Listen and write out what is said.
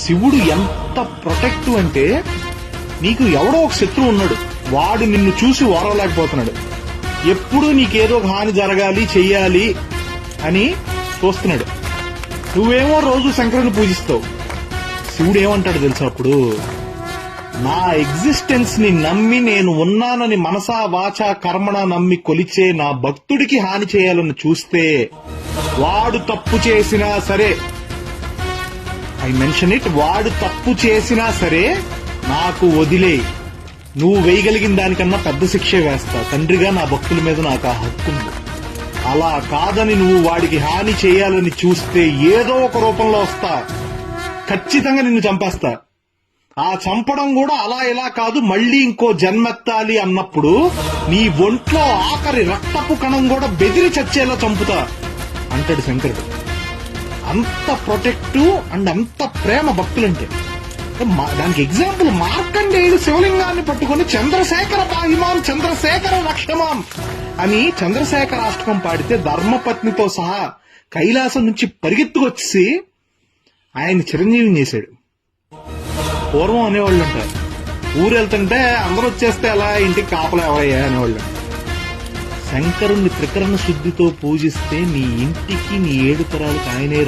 శివుడు ఎంత ప్రొటెక్టివ్ అంటే, నీకు ఎవడో ఒక శత్రువు ఉన్నాడు, వాడు నిన్ను చూసి ఓరవలేకపోతున్నాడు, ఎప్పుడూ నీకేదో ఒక హాని జరగాలి చెయ్యాలి అని చూస్తున్నాడు. నువ్వేమో రోజు శంకరుని పూజిస్తావు. శివుడు ఏమంటాడు తెలుసా అప్పుడు? నా ఎగ్జిస్టెన్స్ ని నమ్మి నేను ఉన్నానని మనసా వాచా కర్మణ నమ్మి కొలిచే నా భక్తుడికి హాని చేయాలని చూస్తే వాడు తప్పు చేసినా సరే, ఐ మెన్షన్ ఇట్, వాడు తప్పు చేసినా సరే నాకు వదిలే, నువ్వు వేయగలిగిన దానికన్నా పెద్ద శిక్షే వేస్తా. తండ్రిగా నా భక్తుల మీద నాకు ఆ హక్కు ఉంది. అలా కాదని నువ్వు వాడికి హాని చేయాలని చూస్తే ఏదో ఒక రూపంలో వస్తా, ఖచ్చితంగా నిన్ను చంపేస్తా. ఆ చంపడం కూడా అలా ఇలా కాదు, మళ్ళీ ఇంకో జన్మెత్తాలి అన్నప్పుడు నీ ఒంట్లో ఆఖరి రక్తపు కణం కూడా బెదిరి చచ్చేలా చంపుతా అంటాడు శంకరుడు. అంత ప్రొటెక్టివ్ అండ్ అంత ప్రేమ భక్తులంటే. దానికి ఎగ్జాంపుల్ మార్కండేయుడు శివలింగాన్ని పట్టుకుని చంద్రశేఖర పాహిమాం చంద్రశేఖర రక్షమాం అని చంద్రశేఖర అష్టకం పాడితే ధర్మపత్నితో సహా కైలాసం నుంచి పరిగెత్తుకొచ్చి ఆయన చిరంజీవిని చేశాడు. పూర్వం అనేవాళ్ళు అంటారు, ఊరు వెళ్తుంటే అందరూ వచ్చేస్తే అలా ఇంటికి కాపలా ఎవరయ్యా అనేవాళ్ళు. శంకరుణ్ణి త్రికరణ శుద్ధితో పూజిస్తే నీ ఇంటికి నీ 7 తరాలకు ఆయనే